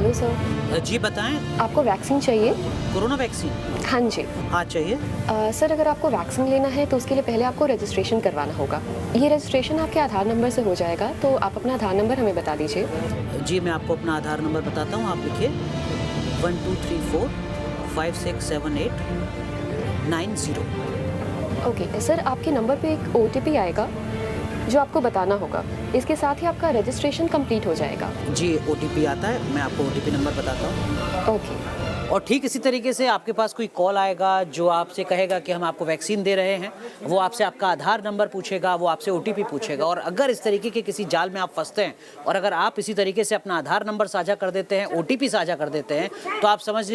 Hello sir. जी बताएं। आपको vaccine चाहिए? Corona vaccine? हाँ जी। हाँ चाहिए। सर अगर आपको वैक्सीन लेना है तो उसके लिए पहले आपको रजिस्ट्रेशन करवाना होगा। ये रजिस्ट्रेशन आपके आधार नंबर से हो जाएगा, तो आप अपना आधार नंबर हमें बता दीजिए। जी मैं आपको अपना आधार नंबर बताता हूँ, आप लिखिए 1234567890। ओके तो सर आपके नंबर पे एक OTP आएगा जो आपको बताना होगा। इसके साथ ही आपका रजिस्ट्रेशन कंप्लीट हो जाएगा। जी OTP आता है, मैं आपको OTP नंबर बताता हूँ। ओके। और ठीक इसी तरीके से आपके पास कोई कॉल आएगा जो आपसे कहेगा कि हम आपको वैक्सीन दे रहे हैं, वो आपसे आपका आधार नंबर पूछेगा, वो आपसे OTP पूछेगा। और अगर इस तरीके के किसी जाल में आप फंसते हैं और अगर आप इसी तरीके से अपना आधार नंबर साझा कर देते हैं, OTP साझा कर देते हैं, तो आप समझ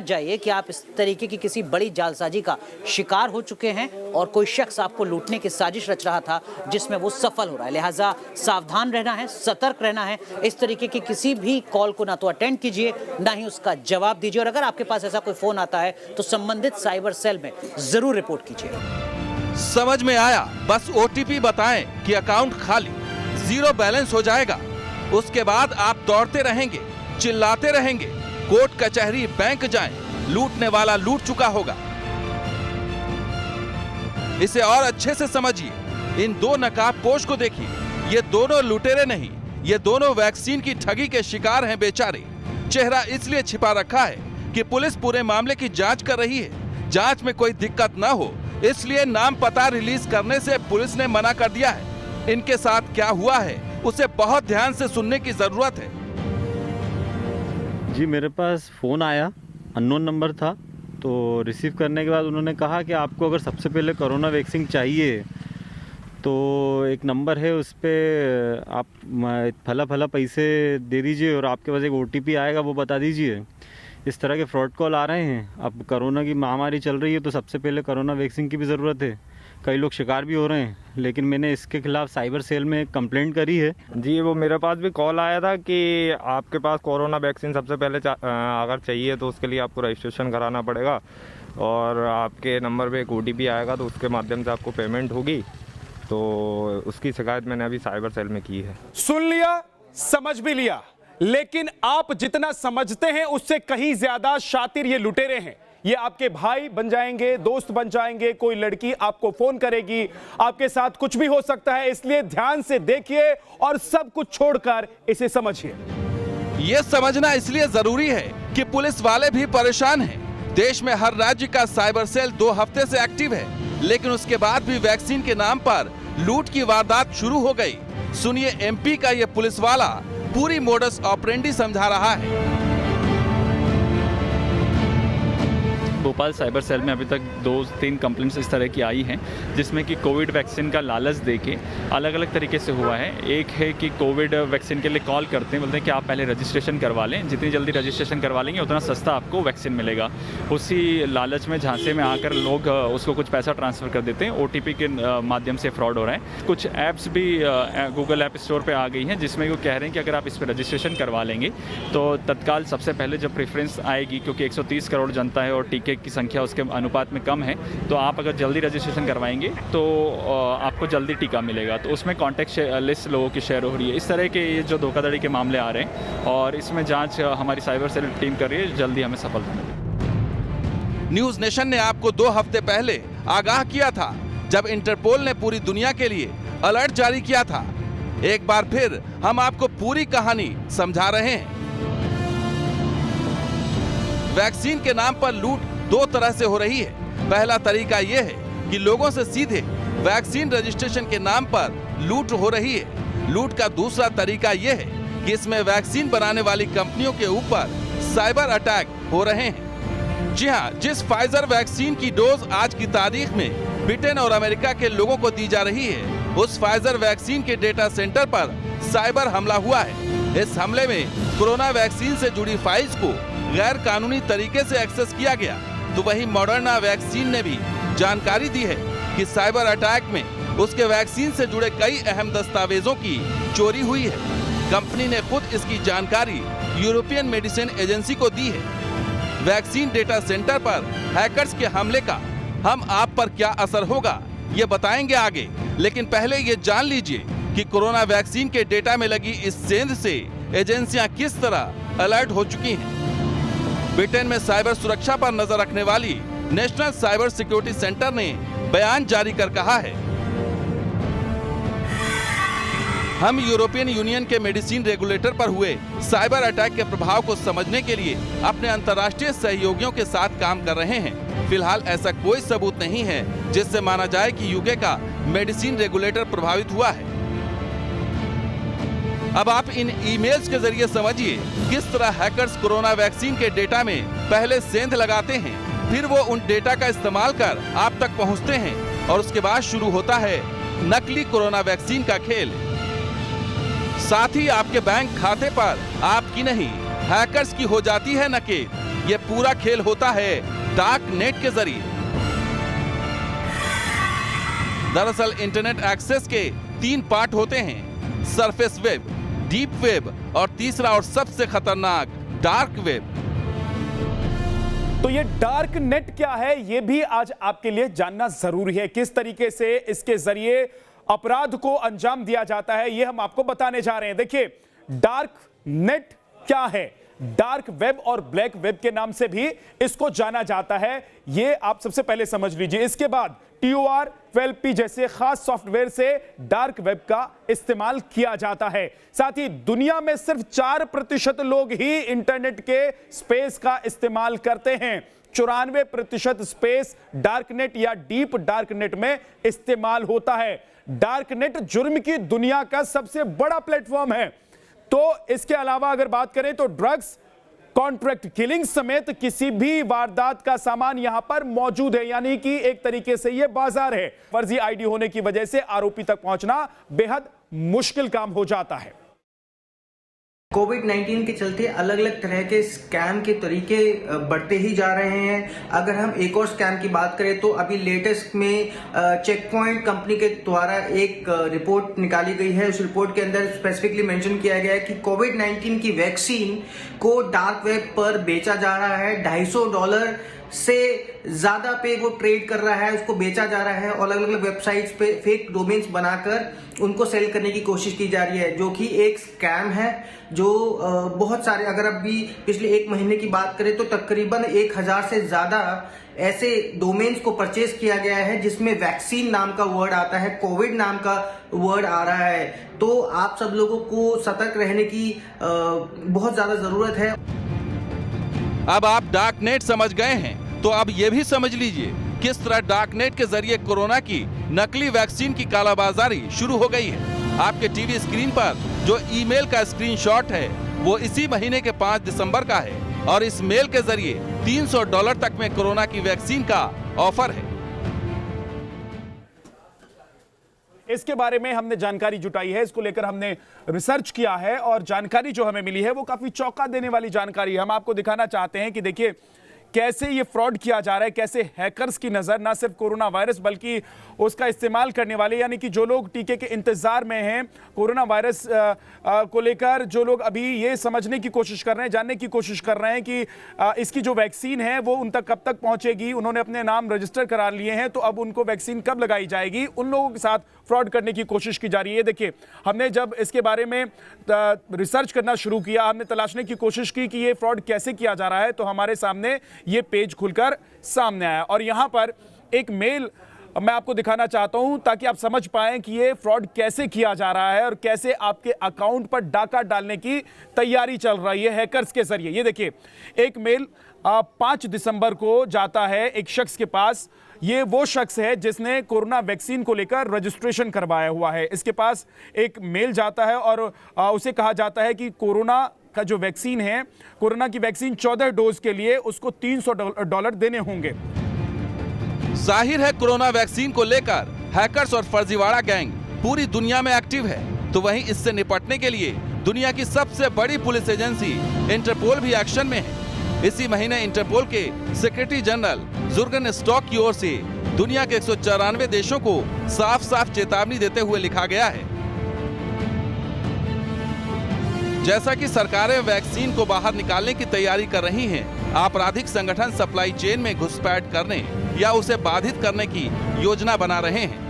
जाइए कि आप इस तरीके की किसी बड़ी जालसाजी का शिकार हो चुके हैं और कोई शख्स आपको लूटने की साजिश रच रहा था जिसमें वो सफल हो रहा है। लिहाजा सावधान रहना है, सतर्क रहना है। इस तरीके की किसी भी कॉल को ना तो अटेंड कीजिए, ना ही उसका जवाब दीजिए। और अगर आपके पास ऐसा कोई फोन आता है तो संबंधित साइबर सेल में जरूर रिपोर्ट कीजिए। समझ में आया? बस OTP बताएं कि अकाउंट खाली, जीरो बैलेंस हो जाएगा। उसके बाद आप दौड़ते रहेंगे, चिल्लाते रहेंगे, कोर्ट कचहरी बैंक जाएं, लूटने वाला लूट चुका होगा। इसे और अच्छे से समझिए, इन दो नकाबपोश को देखिए। ये दोनों लुटेरे नहीं, ये दोनों वैक्सीन की ठगी के शिकार हैं बेचारे। चेहरा इसलिए छिपा रखा है कि पुलिस पूरे मामले की जांच कर रही है। जांच में कोई दिक्कत ना हो इसलिए नाम पता रिलीज करने से पुलिस ने मना कर दिया है। इनके साथ क्या हुआ है उसे बहुत ध्यान से सुनने की जरूरत है। जी मेरे पास फ़ोन आया, अननोन नंबर था, तो रिसीव करने के बाद उन्होंने कहा कि आपको अगर सबसे पहले कोरोना वैक्सीन चाहिए तो एक नंबर है, उस पर आप फला पैसे दे दीजिए और आपके पास एक OTP आएगा, वो बता दीजिए। इस तरह के फ्रॉड कॉल आ रहे हैं। अब कोरोना की महामारी चल रही है तो सबसे पहले कोरोना वैक्सीन की भी ज़रूरत है। कई लोग शिकार भी हो रहे हैं, लेकिन मैंने इसके खिलाफ साइबर सेल में कंप्लेंट करी है। जी वो मेरे पास भी कॉल आया था कि आपके पास कोरोना वैक्सीन सबसे पहले अगर चाहिए तो उसके लिए आपको रजिस्ट्रेशन कराना पड़ेगा और आपके नंबर पे एक OTP आएगा तो उसके माध्यम से आपको पेमेंट होगी। तो उसकी शिकायत मैंने अभी साइबर सेल में की है। सुन लिया, समझ भी लिया, लेकिन आप जितना समझते हैं उससे कहीं ज्यादा शातिर ये लुटेरे हैं। ये आपके भाई बन जाएंगे, दोस्त बन जाएंगे, कोई लड़की आपको फोन करेगी, आपके साथ कुछ भी हो सकता है। इसलिए ध्यान से देखिए और सब कुछ छोड़कर इसे समझिए। ये समझना इसलिए जरूरी है कि पुलिस वाले भी परेशान हैं। देश में हर राज्य का साइबर सेल 2 हफ्ते से एक्टिव है, लेकिन उसके बाद भी वैक्सीन के नाम पर लूट की वारदात शुरू हो गई। सुनिए MP का ये पुलिस वाला पूरी मोडस ऑपरेंडी समझा रहा है। भोपाल साइबर सेल में अभी तक 2-3 कंप्लेंट्स इस तरह की आई हैं जिसमें कि कोविड वैक्सीन का लालच देके अलग अलग तरीके से हुआ है। एक है कि कोविड वैक्सीन के लिए कॉल करते हैं, बोलते हैं कि आप पहले रजिस्ट्रेशन करवा लें, जितनी जल्दी रजिस्ट्रेशन करवा लेंगे उतना सस्ता आपको वैक्सीन मिलेगा। उसी लालच में झांसे में आकर लोग उसको कुछ पैसा ट्रांसफ़र कर देते हैं। OTP के माध्यम से फ्रॉड हो रहा है। कुछ ऐप्स भी गूगल ऐप स्टोर पर आ गई हैं जिसमें वो कह रहे हैं कि अगर आप इस पर रजिस्ट्रेशन करवा लेंगे तो तत्काल सबसे पहले जब प्रेफरेंस आएगी, क्योंकि 130 करोड़ जनता है और टीके की संख्या उसके अनुपात में कम है, तो आप अगर जल्दी रजिस्ट्रेशन करवाएंगे तो आपको जल्दी टीका मिलेगा। तो उसमें कॉन्टैक्ट लिस्ट लोगों की शेयर हो रही है। इस तरह के ये जो धोखाधड़ी के मामले आ रहे हैं और इसमें जांच हमारी साइबर सेल टीम कर रही है, जल्दी हमें सफलता मिलेगी। न्यूज नेशन ने आपको 2 हफ्ते पहले आगाह किया था जब इंटरपोल ने पूरी दुनिया के लिए अलर्ट जारी किया था। एक बार फिर हम आपको पूरी कहानी समझा रहे हैं। वैक्सीन के नाम पर लूट 2 तरह से हो रही है। पहला तरीका यह है कि लोगों से सीधे वैक्सीन रजिस्ट्रेशन के नाम पर लूट हो रही है। लूट का दूसरा तरीका यह है कि इसमें वैक्सीन बनाने वाली कंपनियों के ऊपर साइबर अटैक हो रहे हैं। जी हाँ, जिस फाइजर वैक्सीन की डोज आज की तारीख में ब्रिटेन और अमेरिका के लोगों को दी जा रही है, उस फाइजर वैक्सीन के डेटा सेंटर पर साइबर हमला हुआ है। इस हमले में कोरोना वैक्सीन से जुड़ी फाइल्स को गैर कानूनी तरीके से एक्सेस किया गया। तो वहीं मॉडर्ना वैक्सीन ने भी जानकारी दी है कि साइबर अटैक में उसके वैक्सीन से जुड़े कई अहम दस्तावेजों की चोरी हुई है। कंपनी ने खुद इसकी जानकारी यूरोपियन मेडिसिन एजेंसी को दी है। वैक्सीन डेटा सेंटर पर हैकर्स के हमले का हम आप पर क्या असर होगा ये बताएंगे आगे, लेकिन पहले ये जान लीजिए कि कोरोना वैक्सीन के डेटा में लगी इस सेंध से एजेंसियां किस तरह अलर्ट हो चुकी हैं। ब्रिटेन में साइबर सुरक्षा पर नजर रखने वाली नेशनल साइबर सिक्योरिटी सेंटर ने बयान जारी कर कहा है, हम यूरोपियन यूनियन के मेडिसिन रेगुलेटर पर हुए साइबर अटैक के प्रभाव को समझने के लिए अपने अंतर्राष्ट्रीय सहयोगियों के साथ काम कर रहे हैं। फिलहाल ऐसा कोई सबूत नहीं है जिससे माना जाए कि यूके का मेडिसिन रेगुलेटर प्रभावित हुआ है। अब आप इन ईमेल्स के जरिए समझिए किस तरह हैकर्स कोरोना वैक्सीन के डेटा में पहले सेंध लगाते हैं, फिर वो उन डेटा का इस्तेमाल कर आप तक पहुंचते हैं और उसके बाद शुरू होता है नकली कोरोना वैक्सीन का खेल। साथ ही आपके बैंक खाते पर आपकी नहीं हैकर्स की हो जाती है नकेल। ये पूरा खेल होता है डार्क नेट के जरिए। दरअसल इंटरनेट एक्सेस के 3 पार्ट होते हैं, सरफेस वेब, डीप वेब और तीसरा और सबसे खतरनाक डार्क वेब। तो ये डार्क नेट क्या है, ये भी आज आपके लिए जानना जरूरी है। किस तरीके से इसके जरिए अपराध को अंजाम दिया जाता है, ये हम आपको बताने जा रहे हैं। देखिए, डार्क नेट क्या है? डार्क वेब और ब्लैक वेब के नाम से भी इसको जाना जाता है, ये आप सबसे पहले समझ लीजिए। इसके बाद TOR 12P जैसे खास सॉफ्टवेयर से डार्क वेब का इस्तेमाल किया जाता है। साथ ही दुनिया में सिर्फ 4% लोग ही इंटरनेट के स्पेस का इस्तेमाल करते हैं। 94% स्पेस डार्कनेट या डीप डार्कनेट में इस्तेमाल होता है। डार्कनेट जुर्म की दुनिया का सबसे बड़ा प्लेटफॉर्म है। तो इसके अलावा अगर बात करें तो ड्रग्स, कॉन्ट्रैक्ट किलिंग समेत किसी भी वारदात का सामान यहां पर मौजूद है, यानी कि एक तरीके से यह बाजार है। फर्जी आईडी होने की वजह से आरोपी तक पहुंचना बेहद मुश्किल काम हो जाता है। कोविड-19 के चलते अलग अलग तरह के स्कैम के तरीके बढ़ते ही जा रहे हैं। अगर हम एक और स्कैम की बात करें तो अभी लेटेस्ट में चेक पॉइंट कंपनी के द्वारा एक रिपोर्ट निकाली गई है। उस रिपोर्ट के अंदर स्पेसिफिकली मेंशन किया गया है कि कोविड-19 की वैक्सीन को डार्क वेब पर बेचा जा रहा है। $250 से ज्यादा पे वो ट्रेड कर रहा है, उसको बेचा जा रहा है और अलग अलग वेबसाइट्स पे फेक डोमेन्स बनाकर उनको सेल करने की कोशिश की जा रही है, जो कि एक स्कैम है। जो बहुत सारे, अगर अभी पिछले 1 महीने की बात करें तो तकरीबन 1000 से ज्यादा ऐसे डोमेन्स को परचेज किया गया है जिसमें वैक्सीन नाम का वर्ड आता है, कोविड नाम का वर्ड आ रहा है। तो आप सब लोगों को सतर्क रहने की बहुत ज्यादा जरूरत है। अब आप डार्क नेट समझ गए हैं तो अब ये भी समझ लीजिए किस तरह डार्क नेट के जरिए कोरोना की नकली वैक्सीन की कालाबाजारी शुरू हो गई है। आपके टीवी स्क्रीन पर जो ईमेल का स्क्रीनशॉट है वो इसी महीने के 5 दिसंबर का है और इस मेल के जरिए $300 तक में कोरोना की वैक्सीन का ऑफर है। इसके बारे में हमने जानकारी जुटाई है, इसको लेकर हमने रिसर्च किया है और जानकारी जो हमें मिली है वो काफी चौंका देने वाली जानकारी है। हम आपको दिखाना चाहते हैं कि देखिए कैसे ये फ्रॉड किया जा रहा है, कैसे हैकर्स की नजर ना सिर्फ कोरोना वायरस बल्कि उसका इस्तेमाल करने वाले, यानी कि जो लोग टीके के इंतजार में हैं, कोरोना वायरस को लेकर जो लोग अभी ये समझने की कोशिश कर रहे हैं, जानने की कोशिश कर रहे हैं कि इसकी जो वैक्सीन है वो उन तक कब तक पहुंचेगी, उन्होंने अपने नाम रजिस्टर करा लिए हैं तो अब उनको वैक्सीन कब लगाई जाएगी, उन लोगों के साथ फ्रॉड करने की कोशिश की जा रही है। देखिए, हमने जब इसके बारे में रिसर्च करना शुरू किया, हमने तलाशने की कोशिश की कि ये फ्रॉड कैसे किया जा रहा है, तो हमारे सामने ये पेज खुलकर सामने आया और यहां पर एक मेल मैं आपको दिखाना चाहता हूं ताकि आप समझ पाएं कि ये फ्रॉड कैसे किया जा रहा है और कैसे आपके अकाउंट पर डाका डालने की तैयारी चल रही है हैकर्स के जरिए। ये देखिए, एक मेल 5 दिसंबर को जाता है एक शख्स के पास। ये वो शख्स है जिसने कोरोना वैक्सीन को लेकर रजिस्ट्रेशन करवाया हुआ है। इसके पास एक मेल जाता है और उसे कहा जाता है कि कोरोना का जो वैक्सीन है, कोरोना की वैक्सीन 14 डोज के लिए उसको $300 देने होंगे। जाहिर है कोरोना वैक्सीन को लेकर हैकर्स और फर्जीवाड़ा गैंग पूरी दुनिया में एक्टिव है, तो वहीं इससे निपटने के लिए दुनिया की सबसे बड़ी पुलिस एजेंसी इंटरपोल भी एक्शन में है। इसी महीने इंटरपोल के सेक्रेटरी जनरल जुर्गन स्टॉक की ओर से दुनिया के 194 देशों को साफ साफ चेतावनी देते हुए लिखा गया है, जैसा कि सरकारें वैक्सीन को बाहर निकालने की तैयारी कर रही हैं, आपराधिक संगठन सप्लाई चेन में घुसपैठ करने या उसे बाधित करने की योजना बना रहे हैं।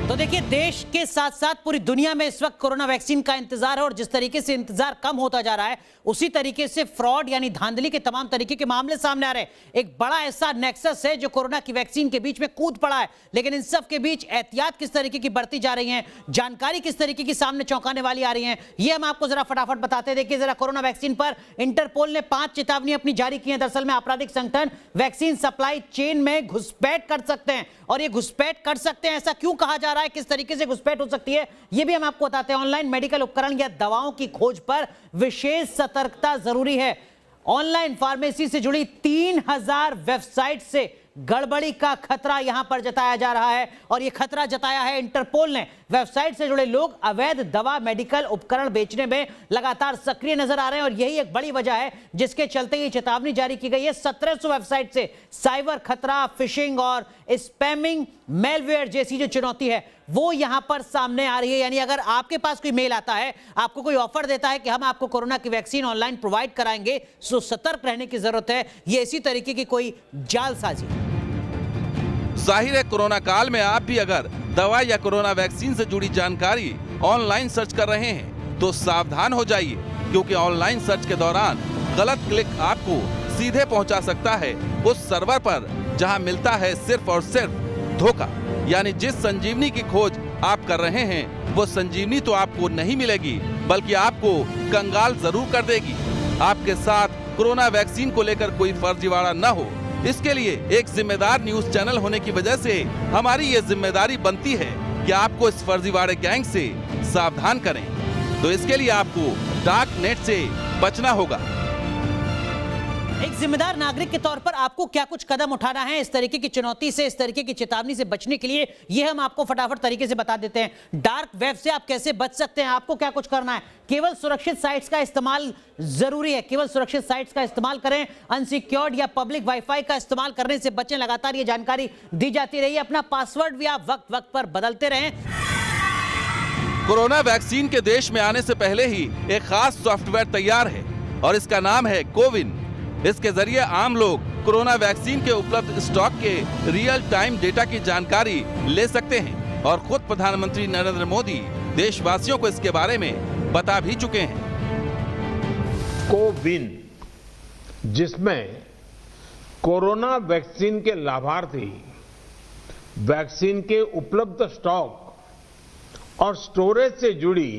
तो देखिए, देश के साथ साथ पूरी दुनिया में इस वक्त कोरोना वैक्सीन का इंतजार है और जिस तरीके से इंतजार कम होता जा रहा है उसी तरीके से फ्रॉड यानी धांधली के तमाम तरीके के मामले सामने आ रहे हैं। एक बड़ा ऐसा नेक्सस है जो कोरोना की वैक्सीन के बीच में कूद पड़ा है, लेकिन इन सब के बीच एहतियात किस तरीके की बढ़ती जा रही है, जानकारी किस तरीके की सामने चौंकाने वाली आ रही है, ये हम आपको जरा फटाफट बताते हैं। देखिए जरा, कोरोना वैक्सीन पर इंटरपोल ने 5 चेतावनी अपनी जारी की है। दरअसल में आपराधिक संगठन वैक्सीन सप्लाई चेन में घुसपैठ कर सकते हैं और ये घुसपैठ कर सकते हैं, ऐसा क्यों कहा जा रहा है, किस तरीके से घुसपैठ हो सकती है, ये भी हम आपको बताते हैं। ऑनलाइन मेडिकल उपकरण या दवाओं की खोज पर विशेष सतर्कता जरूरी है। ऑनलाइन फार्मेसी से जुड़ी 3000 वेबसाइट से गड़बड़ी का खतरा यहां पर जताया जा रहा है और यह खतरा जताया है इंटरपोल ने। वेबसाइट से जुड़े लोग अवैध दवा मेडिकल उपकरण बेचने में लगातार सक्रिय नजर आ रहे हैं और यही एक बड़ी वजह है जिसके चलते ये चेतावनी जारी की गई है। 1700 वेबसाइट से साइबर खतरा, फिशिंग और स्पैमिंग, मेलवेयर जैसी जो चुनौती है वो यहां पर सामने आ रही है। यानी अगर आपके पास कोई मेल आता है, आपको कोई ऑफर देता है कि हम आपको कोरोना की वैक्सीन ऑनलाइन प्रोवाइड कराएंगे, तो सतर्क रहने की जरूरत है। ये इसी तरीके की कोई जालसाजी। जाहिर है, कोरोना काल में आप भी अगर दवा या कोरोना वैक्सीन से जुड़ी जानकारी ऑनलाइन सर्च कर रहे हैं तो सावधान हो जाइए, क्योंकि ऑनलाइन सर्च के दौरान गलत क्लिक आपको सीधे पहुंचा सकता है उस सर्वर पर जहां मिलता है सिर्फ और सिर्फ धोखा। यानी जिस संजीवनी की खोज आप कर रहे हैं वो संजीवनी तो आपको नहीं मिलेगी, बल्कि आपको कंगाल जरूर कर देगी। आपके साथ कोरोना वैक्सीन को लेकर कोई फर्जीवाड़ा न हो, इसके लिए एक जिम्मेदार न्यूज चैनल होने की वजह से हमारी ये जिम्मेदारी बनती है कि आपको इस फर्जीवाड़े गैंग से सावधान करें। तो इसके लिए आपको डार्क नेट से बचना होगा। एक जिम्मेदार नागरिक के तौर पर आपको क्या कुछ कदम उठाना है इस तरीके की चुनौती से, इस तरीके की चेतावनी से बचने के लिए, ये हम आपको फटाफट तरीके से बता देते हैं। डार्क वेब से आप कैसे बच सकते हैं, आपको क्या कुछ करना है। केवल सुरक्षित साइट्स का इस्तेमाल जरूरी है, केवल सुरक्षित साइट्स का इस्तेमाल करें। अनसिक्योर्ड या पब्लिक वाईफाई का इस्तेमाल करने से बचें। लगातार ये जानकारी दी जाती रही है। अपना पासवर्ड भी आप वक्त वक्त पर बदलते रहें। कोरोना वैक्सीन के देश में आने से पहले ही एक खास सॉफ्टवेयर तैयार है और इसका नाम है कोविन। इसके जरिए आम लोग कोरोना वैक्सीन के उपलब्ध स्टॉक के रियल टाइम डेटा की जानकारी ले सकते हैं और खुद प्रधानमंत्री नरेंद्र मोदी देशवासियों को इसके बारे में बता भी चुके हैं। कोविन, जिसमें कोरोना वैक्सीन के लाभार्थी वैक्सीन के उपलब्ध स्टॉक और स्टोरेज से जुड़ी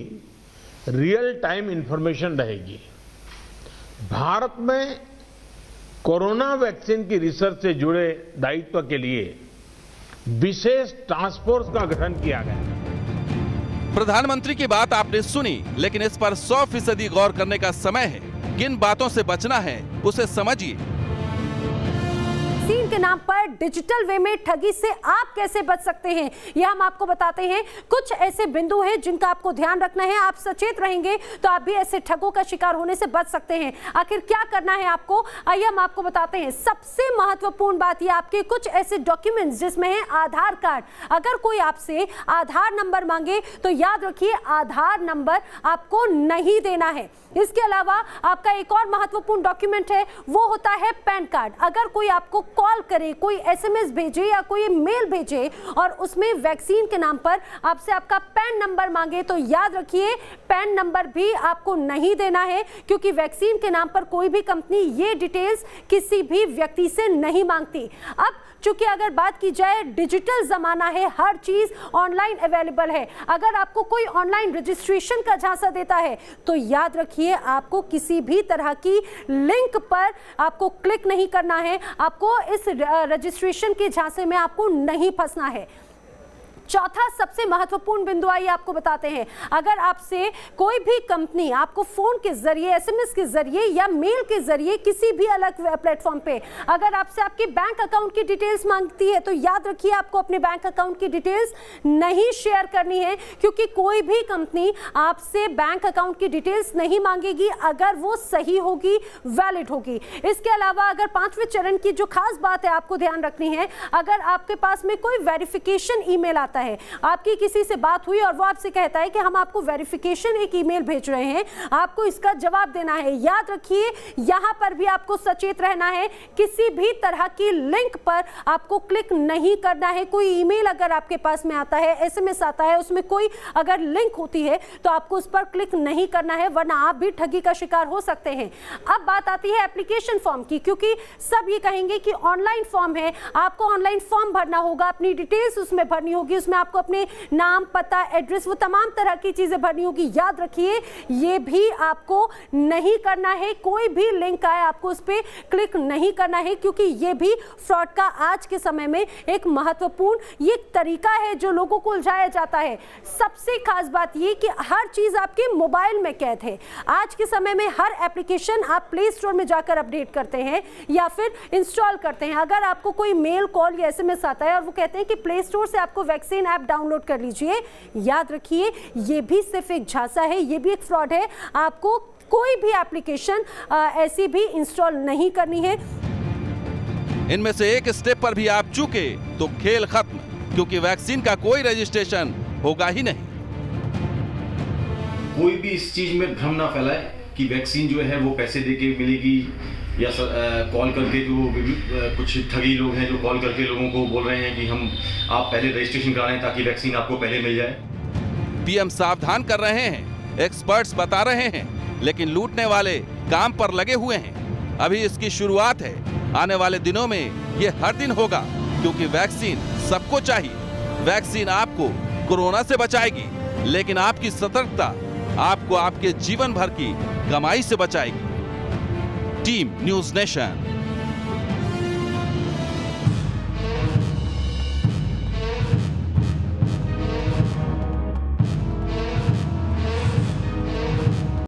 रियल टाइम इंफॉर्मेशन रहेगी। भारत में कोरोना वैक्सीन की रिसर्च से जुड़े दायित्व के लिए विशेष टास्क फोर्स का गठन किया गया। प्रधानमंत्री की बात आपने सुनी, लेकिन इस पर 100% गौर करने का समय है। किन बातों से बचना है उसे समझिए। वैक्सीन के नाम पर डिजिटल वे में ठगी से आप कैसे बच सकते हैं, यह हम आपको बताते हैं। कुछ ऐसे बिंदु हैं जिनका आपको ध्यान रखना है। आप सचेत रहेंगे तो आप भी ऐसे ठगों का शिकार होने से बच सकते हैं। आखिर क्या करना है आपको, आइए हम आपको बताते हैं। सबसे महत्वपूर्ण बात यह, आपके कुछ ऐसे डॉक्यूमेंट्स जिसमें है आधार कार्ड। अगर कोई आपसे आधार नंबर मांगे तो याद रखिए आधार नंबर आपको नहीं देना है। इसके अलावा आपका एक और महत्वपूर्ण डॉक्यूमेंट है, वो होता है पैन कार्ड। अगर कोई आपको कॉल करे, कोई एसएमएस भेजे या कोई मेल भेजे और उसमें वैक्सीन के नाम पर आपसे आपका पैन नंबर मांगे तो याद रखिए पैन नंबर भी आपको नहीं देना है, क्योंकि वैक्सीन के नाम पर कोई भी कंपनी ये डिटेल्स किसी भी व्यक्ति से नहीं मांगती। अब चूंकि अगर बात की जाए, डिजिटल जमाना है, हर चीज ऑनलाइन अवेलेबल है। अगर आपको कोई ऑनलाइन रजिस्ट्रेशन का झांसा देता है तो याद रखिए आपको किसी भी तरह की लिंक पर आपको क्लिक नहीं करना है। आपको इस रजिस्ट्रेशन के झांसे में आपको नहीं फंसना है। चौथा सबसे महत्वपूर्ण बिंदु आइए आपको बताते हैं। अगर आपसे कोई भी कंपनी आपको फोन के जरिए, एसएमएस के जरिए या मेल के जरिए किसी भी अलग प्लेटफॉर्म पे अगर आपसे आपके बैंक अकाउंट की डिटेल्स मांगती है तो याद रखिए आपको अपने बैंक अकाउंट की डिटेल्स नहीं शेयर करनी है, क्योंकि कोई भी कंपनी आपसे बैंक अकाउंट की डिटेल्स नहीं मांगेगी अगर वो सही होगी, वैलिड होगी। इसके अलावा अगर 5वें चरण की जो खास बात है आपको ध्यान रखनी है, अगर आपके पास में कोई वेरिफिकेशन ईमेल आता जाता है, आपकी किसी से बात हुई और वो आपसे कहता है कि हम आपको वेरिफिकेशन एक ईमेल भेज रहे हैं, आपको इसका जवाब देना है। याद रखिए यहां पर भी आपको सचेत रहना है, किसी भी तरह की लिंक पर आपको क्लिक नहीं करना है। कोई ईमेल अगर आपके पास में आता है, एसएमएस आता है, उसमें कोई अगर लिंक होती है तो आपको उस पर क्लिक नहीं करना है, वरना आप भी ठगी का शिकार हो सकते हैं। अब बात आती है एप्लीकेशन फॉर्म की, क्योंकि सब ये कहेंगे कि ऑनलाइन फॉर्म है, आपको ऑनलाइन फॉर्म भरना होगा, अपनी डिटेल्स उसमें भरनी होगी, उसमें आपको अपने नाम, पता, एड्रेस, वो तमाम तरह की चीजें भरनी होगी। याद रखिए ये भी आपको नहीं करना है, कोई भी लिंक आए आपको उस पर क्लिक नहीं करना है, क्योंकि ये भी फ्रॉड का आज के समय में एक महत्वपूर्ण ये तरीका है जो लोगों को उलझाया जाता है। सबसे खास बात ये कि हर चीज आपके मोबाइल में कैद है। आज के समय में हर एप्लीकेशन आप प्ले स्टोर में जाकर अपडेट करते हैं या फिर इंस्टॉल करते हैं। अगर आपको कोई मेल, कॉल या एसएमएस आता है और वो कहते हैं कि प्ले स्टोर से आपको वैक्सीन ऐप डाउनलोड कर लीजिए, याद रखिए ये भी सिर्फ एक झांसा है, ये भी एक फ्रॉड है। आपको कोई भी एप्लीकेशन ऐसी भी इंस्टॉल नहीं करनी है। इनमें से एक स्टेप पर भी आप चूके तो खेल खत्म, क्योंकि वैक्सीन का कोई रजिस्ट्रेशन होगा ही नहीं। कोई भी इस चीज में भ्रम ना फैलाए कि वैक्सीन जो है वो पैसे देके मिलेगी या कॉल करके जो कुछ ठगी लोग हैं जो कॉल करके लोगों को बोल रहे हैं कि हम आप पहले रजिस्ट्रेशन करा लें ताकि वैक्सीन आपको पहले मिल जाए। पीएम सावधान कर रहे हैं, एक्सपर्ट्स बता रहे हैं, लेकिन लूटने वाले काम पर लगे हुए हैं। अभी इसकी शुरुआत है, आने वाले दिनों में ये हर दिन होगा, क्योंकि वैक्सीन सबको चाहिए। वैक्सीन आपको कोरोना से बचाएगी, लेकिन आपकी सतर्कता आपको आपके जीवन भर की कमाई से बचाएगी। Team news nation.